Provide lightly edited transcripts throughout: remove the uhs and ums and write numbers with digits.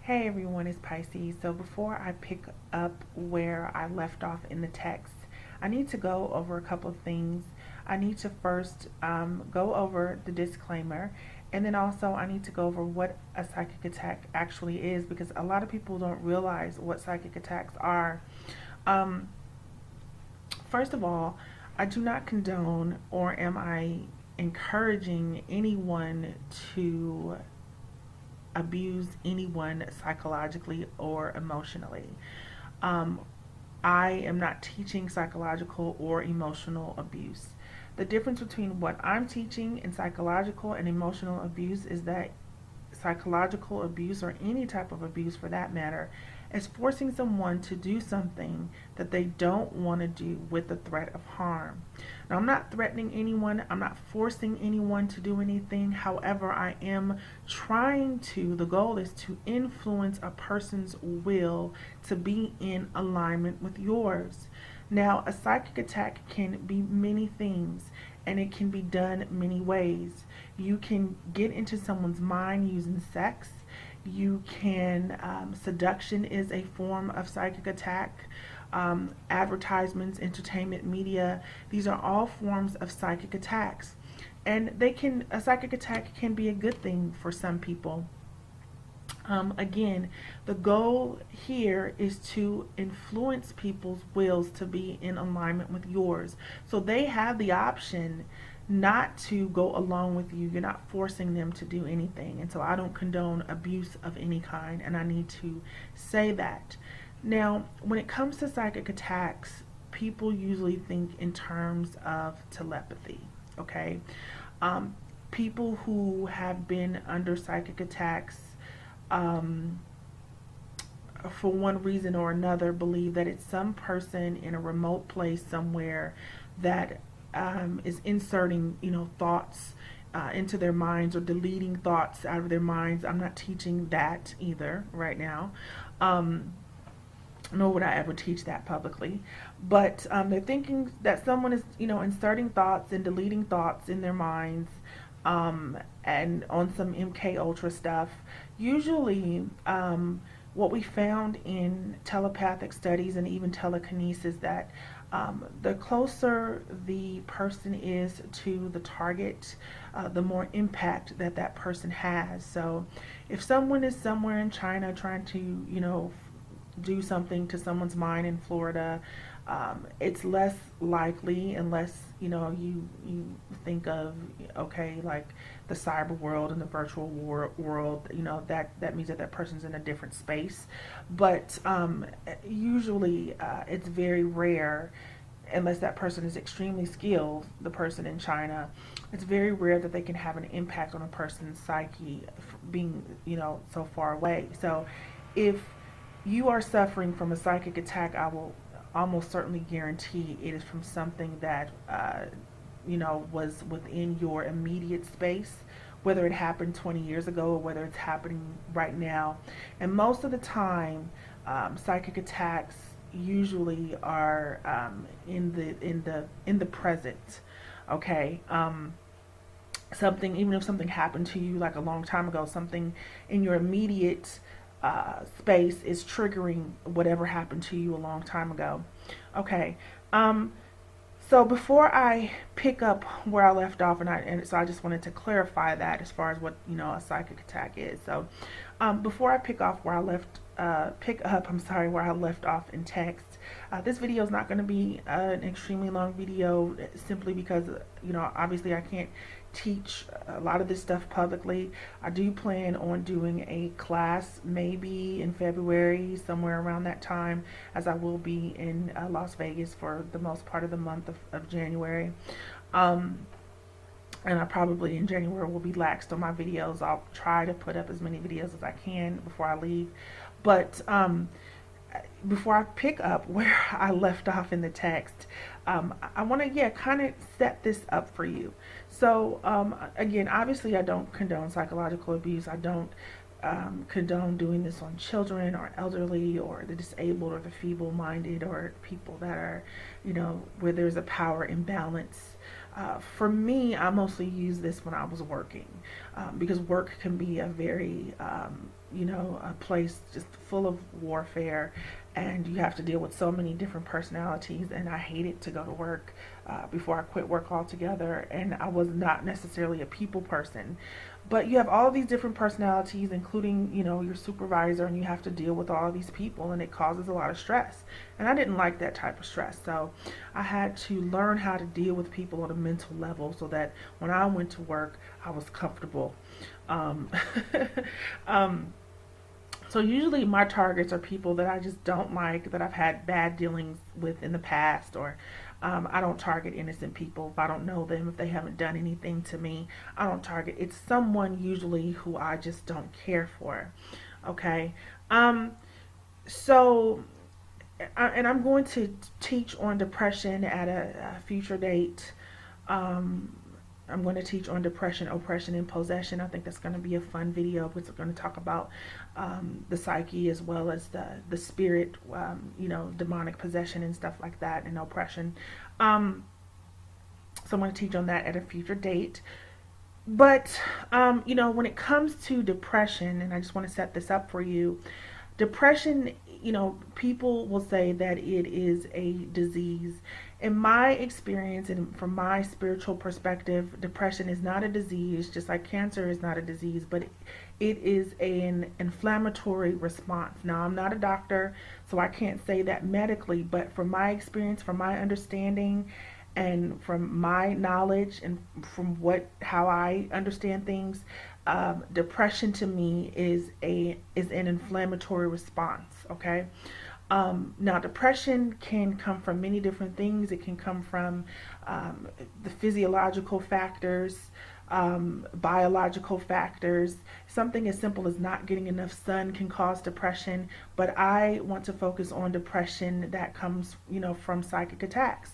Hey everyone, it's Pisces. So before I pick up where I left off in the text, I need to go over a couple of things. I need to first go over the disclaimer, and then also I need to go over what a psychic attack actually is, because a lot of people don't realize what psychic attacks are. Um, First of all, I do not condone or am I encouraging anyone to abuse anyone psychologically or emotionally. Um, I am not teaching psychological or emotional abuse. The difference between what I'm teaching and psychological and emotional abuse is that psychological abuse, or any type of abuse for that matter, is forcing someone to do something that they don't want to do with the threat of harm. Now, I'm not threatening anyone, I'm not forcing anyone to do anything. However, I am the goal is to influence a person's will to be in alignment with yours. Now, a psychic attack can be many things, and it can be done many ways. You can get into someone's mind using sex. You can, seduction is a form of psychic attack. Advertisements, entertainment, media, these are all forms of psychic attacks. And a psychic attack can be a good thing for some people. Again, the goal here is to influence people's wills to be in alignment with yours. So they have the option not to go along with you. You're not forcing them to do anything. And so I don't condone abuse of any kind, and I need to say that. Now, when it comes to psychic attacks, people usually think in terms of telepathy, okay? People who have been under psychic attacks, for one reason or another, believe that it's some person in a remote place somewhere that is inserting, thoughts into their minds, or deleting thoughts out of their minds. I'm not teaching that either right now. Nor would I ever teach that publicly. But they're thinking that someone is, inserting thoughts and deleting thoughts in their minds, and on some MK Ultra stuff. Usually, what we found in telepathic studies and even telekinesis, that the closer the person is to the target, the more impact that person has. So if someone is somewhere in China trying to, do something to someone's mind in Florida, it's less likely, unless you think of, okay, like the cyber world and the virtual world, that means that person's in a different space. But usually it's very rare, unless that person is extremely skilled, the person in China, it's very rare that they can have an impact on a person's psyche being, so far away. So if you are suffering from a psychic attack, I will almost certainly guarantee it is from something that, was within your immediate space, whether it happened 20 years ago or whether it's happening right now. And most of the time, psychic attacks usually are in the present. Okay. Something, even if something happened to you like a long time ago, something in your immediate space is triggering whatever happened to you a long time ago. Okay. So before I pick up where I left off, and so I just wanted to clarify that as far as what a psychic attack is. So before I pick up, where I left off in text. This video is not going to be an extremely long video, simply because obviously I can't teach a lot of this stuff publicly. I do plan on doing a class maybe in February, somewhere around that time, as I will be in Las Vegas for the most part of the month of January. And I probably in January will be laxed on my videos. I'll try to put up as many videos as I can before I leave. But before I pick up where I left off in the text, I want to, kind of set this up for you. So, again, obviously I don't condone psychological abuse. I don't condone doing this on children or elderly or the disabled or the feeble-minded or people that are, where there's a power imbalance. For me, I mostly use this when I was working, because work can be a very a place just full of warfare, and you have to deal with so many different personalities. And I hated to go to work before I quit work altogether. And I was not necessarily a people person, but you have all these different personalities, including your supervisor, and you have to deal with all these people, and it causes a lot of stress. And I didn't like that type of stress, so I had to learn how to deal with people on a mental level so that when I went to work, I was comfortable. um, um, so usually my targets are people that I just don't like, that I've had bad dealings with in the past, or I don't target innocent people if I don't know them, if they haven't done anything to me. I don't target. It's someone usually who I just don't care for. Okay. So, and I'm going to teach on depression at a future date. Um, I'm going to teach on depression, oppression, and possession. I think that's going to be a fun video because we're going to talk about the psyche as well as the spirit, demonic possession and stuff like that, and oppression. So I'm going to teach on that at a future date. But, when it comes to depression, and I just want to set this up for you, depression, people will say that it is a disease. In my experience and from my spiritual perspective, depression is not a disease, just like cancer is not a disease, but it is an inflammatory response. Now, I'm not a doctor, so I can't say that medically, but from my experience, from my understanding, and from my knowledge, and from how I understand things, depression to me is an inflammatory response. Okay. Now, depression can come from many different things. It can come from the physiological factors, biological factors. Something as simple as not getting enough sun can cause depression, but I want to focus on depression that comes, from psychic attacks.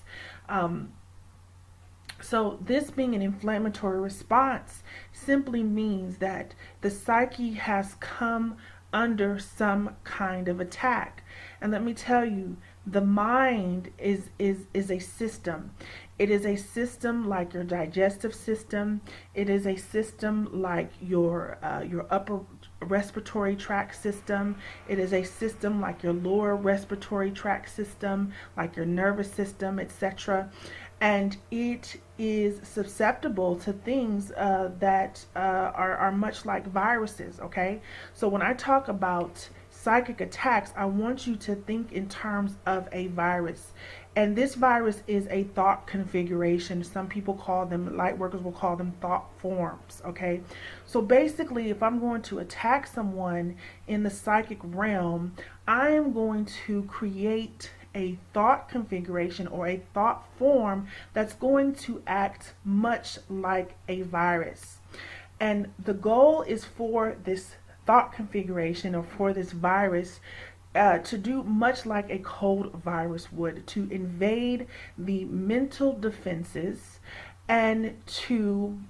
So this being an inflammatory response simply means that the psyche has come under some kind of attack. And let me tell you, the mind is a system. It is a system like your digestive system. It is a system like your upper respiratory tract system. It is a system like your lower respiratory tract system, like your nervous system, etc. And it is susceptible to things that are much like viruses. Okay, so when I talk about psychic attacks, I want you to think in terms of a virus. And this virus is a thought configuration. Some people call them, light workers will call them thought forms. Okay. So basically, if I'm going to attack someone in the psychic realm, I am going to create a thought configuration or a thought form that's going to act much like a virus. And the goal is for this thought configuration, or for this virus, to do much like a cold virus would, to invade the mental defenses and to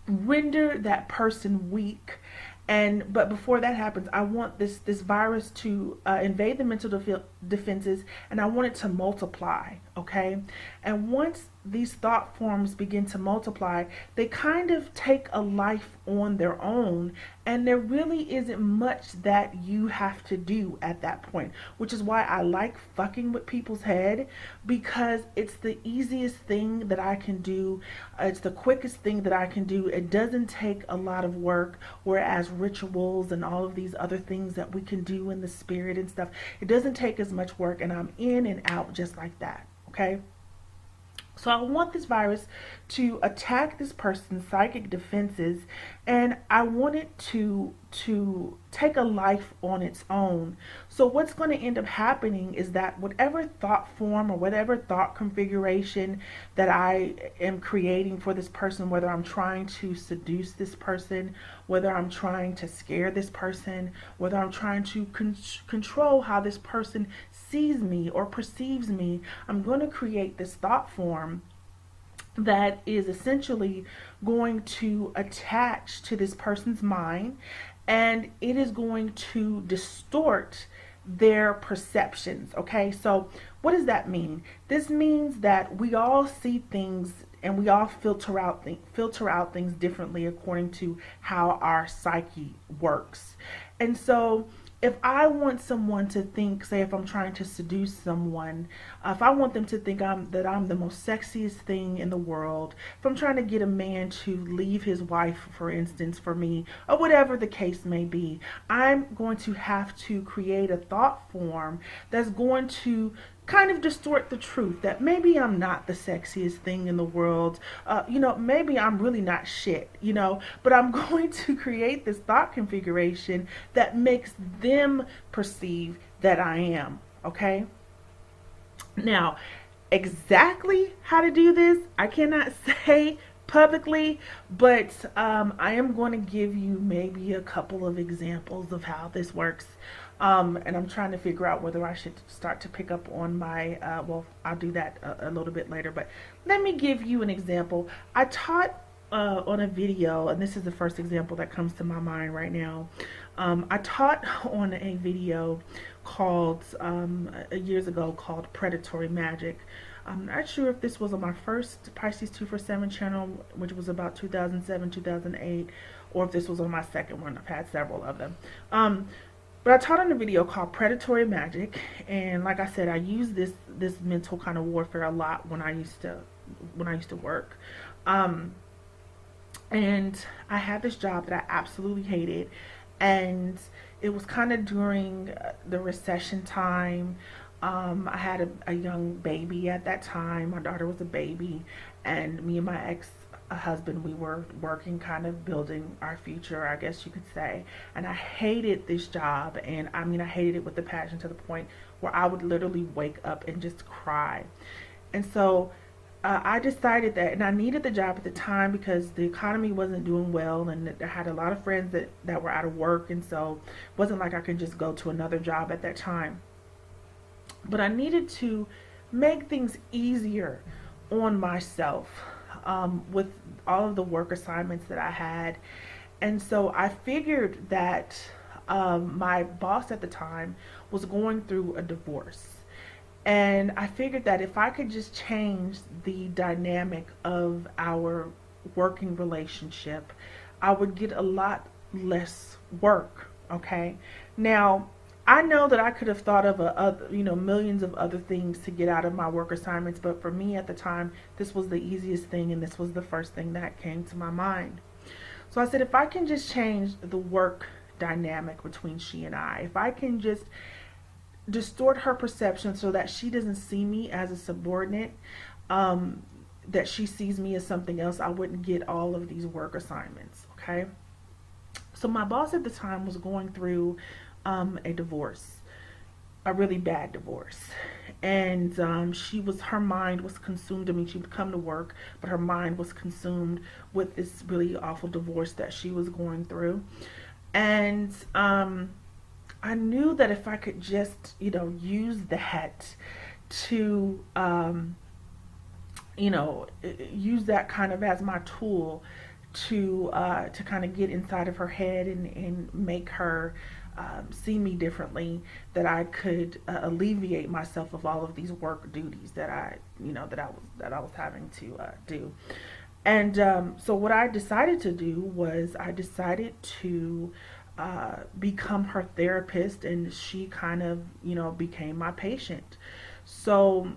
render that person weak. But before that happens, I want this virus to invade the mental defenses, and I want it to multiply. Okay, and once these thought forms begin to multiply, they kind of take a life on their own, and there really isn't much that you have to do at that point, which is why I like fucking with people's head, because it's the easiest thing that I can do. It's the quickest thing that I can do. It doesn't take a lot of work, whereas rituals and all of these other things that we can do in the spirit and stuff, it doesn't take as much work, and I'm in and out just like that. Okay. So I want this virus to attack this person's psychic defenses, and I want it to take a life on its own. So what's going to end up happening is that whatever thought form or whatever thought configuration that I am creating for this person, whether I'm trying to seduce this person, whether I'm trying to scare this person, whether I'm trying to control how this person sees me or perceives me, I'm going to create this thought form that is essentially going to attach to this person's mind, and it is going to distort their perceptions. Okay, so what does that mean? This means that we all see things and we all filter out things differently according to how our psyche works. And so if I want someone to think, say if I'm trying to seduce someone, if I want them to think that I'm the most sexiest thing in the world, if I'm trying to get a man to leave his wife, for instance, for me, or whatever the case may be, I'm going to have to create a thought form that's going to kind of distort the truth that maybe I'm not the sexiest thing in the world. Maybe I'm really not shit, but I'm going to create this thought configuration that makes them perceive that I am. Okay. Now, exactly how to do this, I cannot say publicly, but I am going to give you maybe a couple of examples of how this works. And I'm trying to figure out whether I should start to pick up on my, I'll do that a little bit later, but let me give you an example. I taught on a video, and this is the first example that comes to my mind right now. I taught on a video called, years ago, called Predatory Magic. I'm not sure if this was on my first Pisces 247 channel, which was about 2007, 2008, or if this was on my second one. I've had several of them. But I taught on a video called Predatory Magic, and like I said, I use this mental kind of warfare a lot when I used to work. And I had this job that I absolutely hated, and it was kind of during the recession time. I had a young baby at that time. My daughter was a baby, and me and my ex-husband, we were working, kind of building our future, I guess you could say. And I hated this job, and I mean, I hated it with a passion to the point where I would literally wake up and just cry. And so I decided that, and I needed the job at the time because the economy wasn't doing well, and I had a lot of friends that were out of work, and so it wasn't like I could just go to another job at that time. But I needed to make things easier on myself with all of the work assignments that I had. And so I figured that my boss at the time was going through a divorce. And I figured that if I could just change the dynamic of our working relationship, I would get a lot less work. Okay. Now, I know that I could have thought of millions of other things to get out of my work assignments, but for me at the time, this was the easiest thing, and this was the first thing that came to my mind. So I said, if I can just change the work dynamic between she and I, if I can just distort her perception so that she doesn't see me as a subordinate, that she sees me as something else, I wouldn't get all of these work assignments. Okay. So my boss at the time was going through a divorce, a really bad divorce, and her mind was consumed. I mean, she would come to work, but her mind was consumed with this really awful divorce that she was going through. And I knew that if I could just use that to use that kind of as my tool to kind of get inside of her head and make her see me differently, that I could alleviate myself of all of these work duties that I was having to do. And so what I decided to do was I decided to become her therapist, and she kind of became my patient. So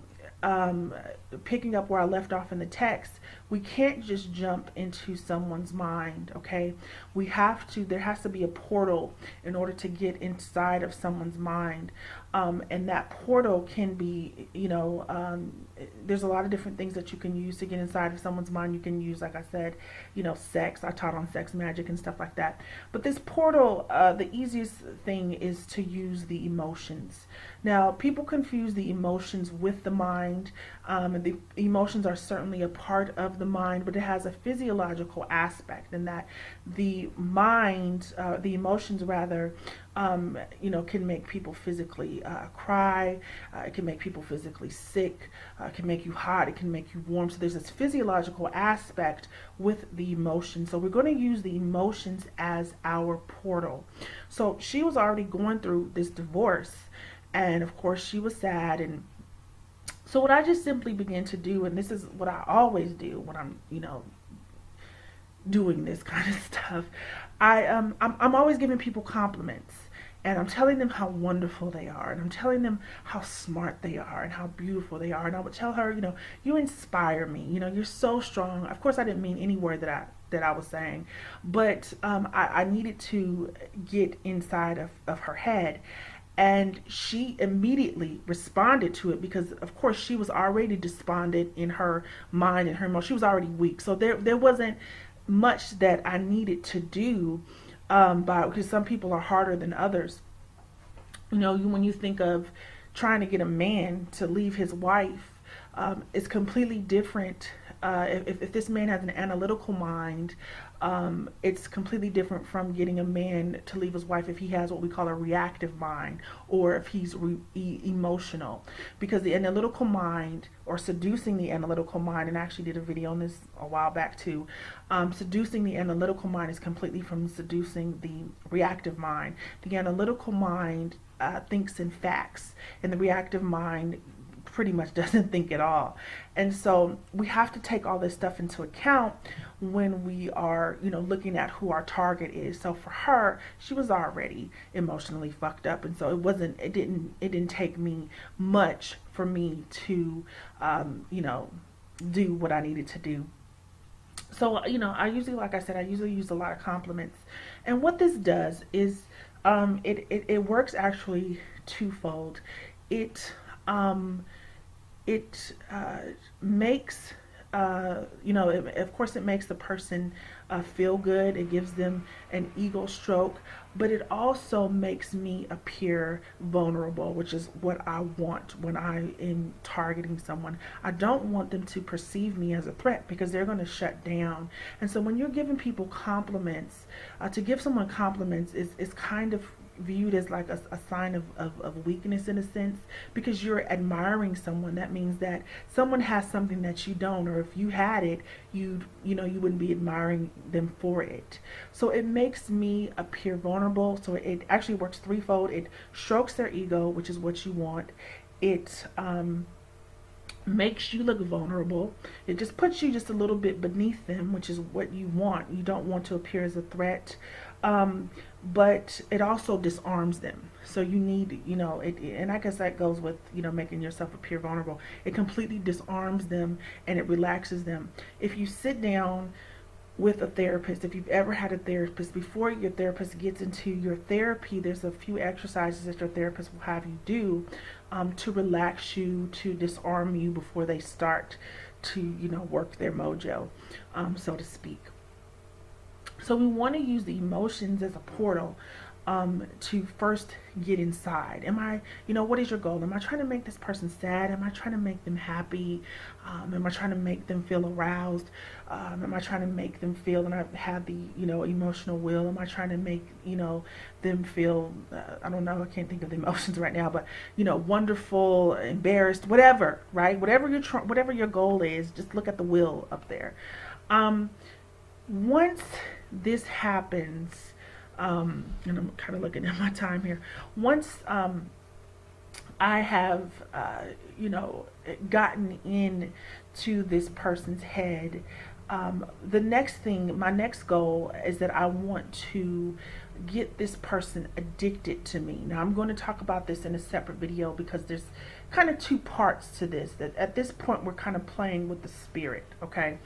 picking up where I left off in the text, we can't just jump into someone's mind, okay? There has to be a portal in order to get inside of someone's mind. And that portal can be, there's a lot of different things that you can use to get inside of someone's mind. You can use, like I said, sex. I taught on sex magic and stuff like that. But this portal, the easiest thing is to use the emotions. Now, people confuse the emotions with the mind. And the emotions are certainly a part of the mind, but it has a physiological aspect in that the mind, the emotions rather, can make people physically cry. It can make people physically sick. It can make you hot. It can make you warm. So there's this physiological aspect with the emotions. So we're going to use the emotions as our portal. So she was already going through this divorce, and of course she was sad. And so what I just simply began to do, and this is what I always do when I'm, doing this kind of stuff. I'm always giving people compliments, and I'm telling them how wonderful they are, and I'm telling them how smart they are and how beautiful they are. And I would tell her, you inspire me. You're so strong. Of course, I didn't mean any word that I was saying, but I needed to get inside of her head. And she immediately responded to it because, of course, she was already despondent in her mind and her emotion. She was already weak. So there wasn't much that I needed to do, because some people are harder than others. When you think of trying to get a man to leave his wife, it's completely different. If this man has an analytical mind, it's completely different from getting a man to leave his wife if he has what we call a reactive mind, or if he's emotional. Because the analytical mind, or seducing the analytical mind, and I actually did a video on this a while back too, seducing the analytical mind is completely from seducing the reactive mind. The analytical mind thinks in facts, and the reactive mind pretty much doesn't think at all. And so we have to take all this stuff into account when we are, looking at who our target is. So for her, she was already emotionally fucked up, and so it didn't take me much for me to do what I needed to do. So I usually, like I said, I usually use a lot of compliments. And what this does is it works actually twofold. It makes of course it makes the person feel good. It gives them an ego stroke, but it also makes me appear vulnerable, which is what I want when I am targeting someone. I don't want them to perceive me as a threat, because they're going to shut down. And so when you're giving people compliments, to give someone compliments is kind of viewed as like a sign of weakness, in a sense, because you're admiring someone. That means that someone has something that you don't, or if you had it, you wouldn't be admiring them for it. So it makes me appear vulnerable. So it actually works threefold. It strokes their ego, which is what you want. It makes you look vulnerable. It just puts you just a little bit beneath them, which is what you want. You don't want to appear as a threat. But it also disarms them. So you need, and I guess that goes with, making yourself appear vulnerable. It completely disarms them and it relaxes them. If you sit down with a therapist, if you've ever had a therapist, before your therapist gets into your therapy, there's a few exercises that your therapist will have you do to relax you, to disarm you before they start to, work their mojo, so to speak. So we want to use the emotions as a portal to first get inside. What is your goal? Am I trying to make this person sad? Am I trying to make them happy? Am I trying to make them feel aroused? Am I trying to make them feel, and I have the, emotional will? Am I trying to make, them feel, I don't know, I can't think of the emotions right now, but, wonderful, embarrassed, whatever, right? Whatever your goal is, just look at the will up there. Once this happens, and I'm kind of looking at my time here. Once I have, gotten into this person's head, my next goal is that I want to get this person addicted to me. Now I'm going to talk about this in a separate video, because there's kind of two parts to this. That at this point we're kind of playing with the spirit, okay?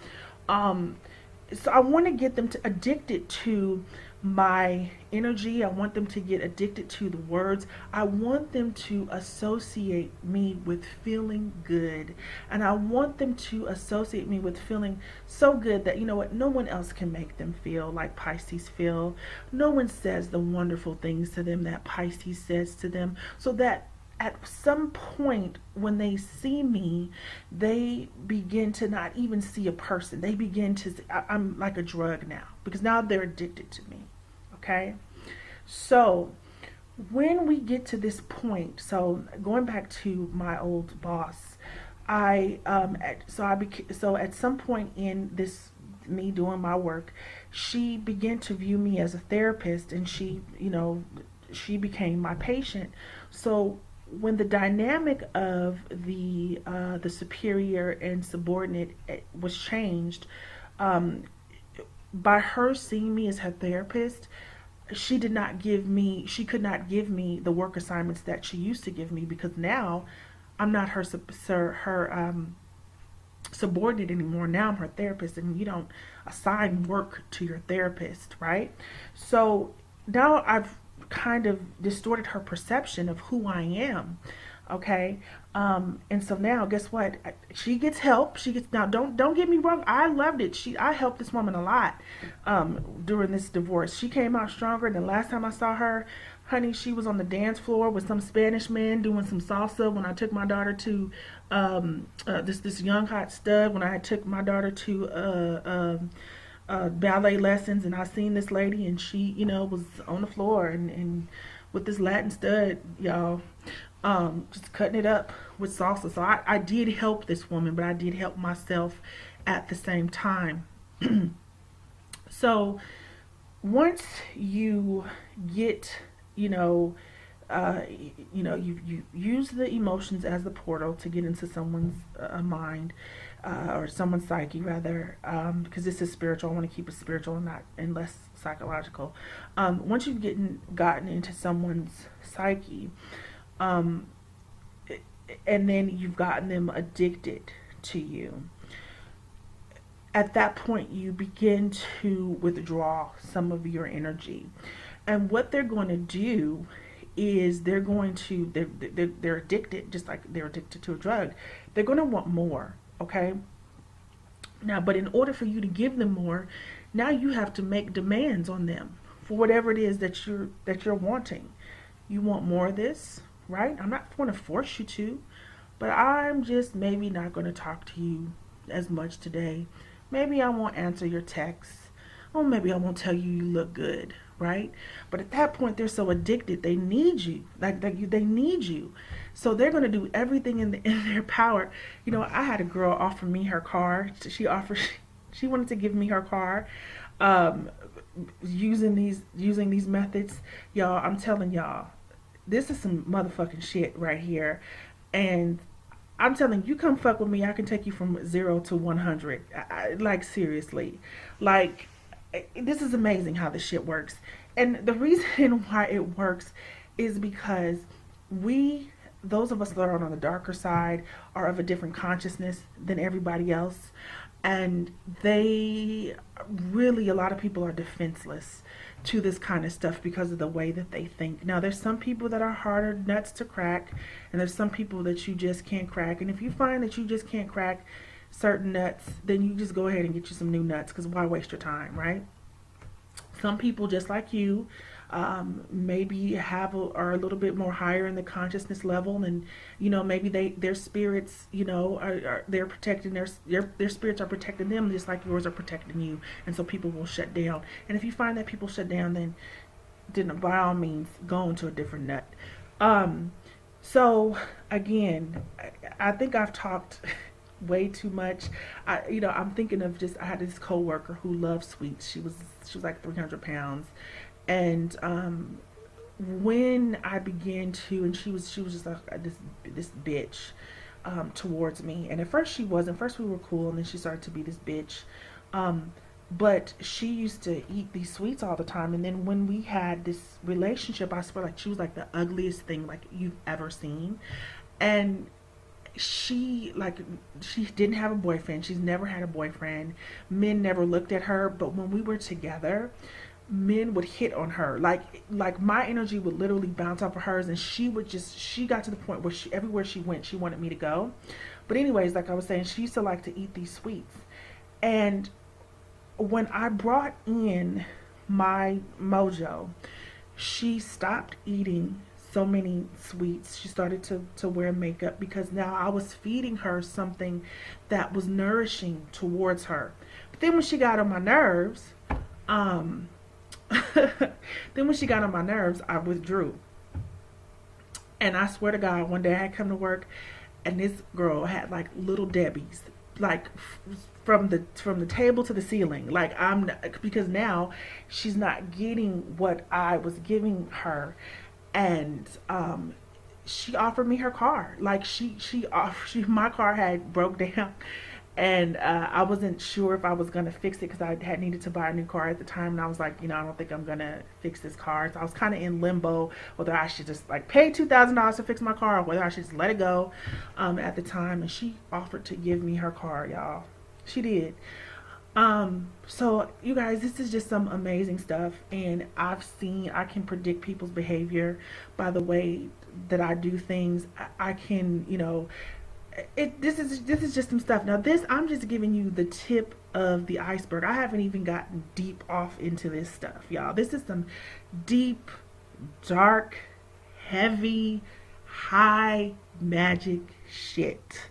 So I want to get them addicted to my energy. I want them to get addicted to the words. I want them to associate me with feeling good. And I want them to associate me with feeling so good that, no one else can make them feel like Pisces feel. No one says the wonderful things to them that Pisces says to them. So that at some point when they see me, they begin to not even see a person. They begin to see, I'm like a drug now, because now they're addicted to me. Okay? So when we get to this point, so going back to my old boss, so at some point in this, me doing my work, she began to view me as a therapist, and she became my patient. So when the dynamic of the superior and subordinate was changed, by her seeing me as her therapist, she could not give me the work assignments that she used to give me, because now I'm not her subordinate anymore. Now I'm her therapist, and you don't assign work to your therapist, right? So now I've kind of distorted her perception of who I am. Okay. And so now guess what? She gets help. She gets, now don't get me wrong, I loved it. I helped this woman a lot during this divorce. She came out stronger than last time I saw her. Honey, she was on the dance floor with some Spanish men doing some salsa when I took my daughter to this young hot stud, when I took my daughter to ballet lessons, and I seen this lady, and she, was on the floor and with this Latin stud, y'all, just cutting it up with salsa. So I did help this woman, but I did help myself at the same time. So once you get, you use the emotions as the portal to get into someone's mind, or someone's psyche rather, because this is spiritual. I want to keep it spiritual and less psychological. Once you've gotten into someone's psyche, and then you've gotten them addicted to you, at that point you begin to withdraw some of your energy. And what they're going to do is they're addicted, just like they're addicted to a drug. They're going to want more. Okay. Now, but in order for you to give them more, now you have to make demands on them for whatever it is that you're wanting. You want more of this, right? I'm not going to force you to, but I'm just maybe not going to talk to you as much today. Maybe I won't answer your texts. Or maybe I won't tell you you look good, right? But at that point, they're so addicted, they need you. They need you. So they're going to do everything in their power. I had a girl offer me her car. She wanted to give me her car, using these methods. Y'all, I'm telling y'all, this is some motherfucking shit right here. And I'm telling you, come fuck with me, I can take you from 0 to 100. Like, seriously. Like, this is amazing how this shit works. And the reason why it works is because those of us that are on the darker side, are of a different consciousness than everybody else. And a lot of people are defenseless to this kind of stuff because of the way that they think. Now, there's some people that are harder nuts to crack, and there's some people that you just can't crack. And if you find that you just can't crack certain nuts, then you just go ahead and get you some new nuts, because why waste your time, right? Some people, just like you, maybe are a little bit more higher in the consciousness level, and maybe their spirits, they're protecting their spirits are protecting them just like yours are protecting you, and so people will shut down. And if you find that people shut down, then by all means go into a different nut. So again, I think I've talked way too much. I'm thinking of I had this coworker who loved sweets. She was like 300 pounds. And when I began to, and she was just like this bitch towards me. And at first she wasn't. First we were cool, and then she started to be this bitch. But she used to eat these sweets all the time. And then when we had this relationship, I swear, like, she was like the ugliest thing like you've ever seen. And she didn't have a boyfriend. She's never had a boyfriend. Men never looked at her. But when we were together, men would hit on her. Like my energy would literally bounce off of hers, and she got to the point where everywhere she went, she wanted me to go. But anyways, like I was saying, she used to like to eat these sweets. And when I brought in my mojo, she stopped eating so many sweets. She started to wear makeup, because now I was feeding her something that was nourishing towards her. But then when she got on my nerves, I withdrew. And I swear to God, one day I had come to work, and this girl had like little Debbie's, like from the table to the ceiling. Like, because now she's not getting what I was giving her. And she offered me her car. Like, my car had broke down, And I wasn't sure if I was gonna fix it because I had needed to buy a new car at the time, and I was like, I don't think I'm gonna fix this car. So I was kind of in limbo whether I should just like pay $2,000 to fix my car or whether I should just let it go. At the time, and she offered to give me her car, y'all. She did. So you guys, this is just some amazing stuff, and I can predict people's behavior by the way that I do things. I can, this is just some stuff. Now this, I'm just giving you the tip of the iceberg. I haven't even gotten deep off into this stuff, y'all. This is some deep, dark, heavy, high magic shit.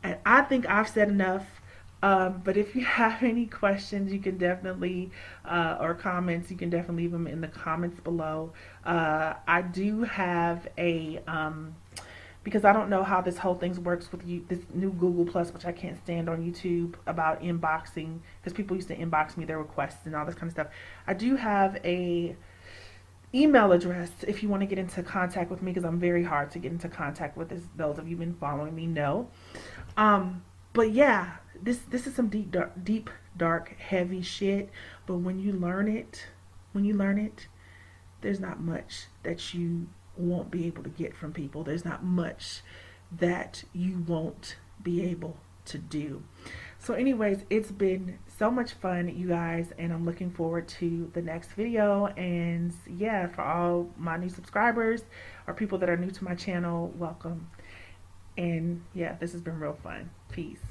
And I think I've said enough. But if you have any questions, you can definitely, or comments, you can definitely leave them in the comments below. I do have because I don't know how this whole thing works with you, this new Google Plus, which I can't stand on YouTube, about inboxing, because people used to inbox me their requests and all this kind of stuff. I do have a email address if you want to get into contact with me, because I'm very hard to get into contact with, as those of you who've been following me know. But yeah, this is some deep, dark, heavy shit. But when you learn it, there's not much that you won't be able to get from people. There's not much that you won't be able to do. So anyways, it's been so much fun, you guys, and I'm looking forward to the next video. And yeah, for all my new subscribers or people that are new to my channel, welcome. And yeah, this has been real fun. Peace.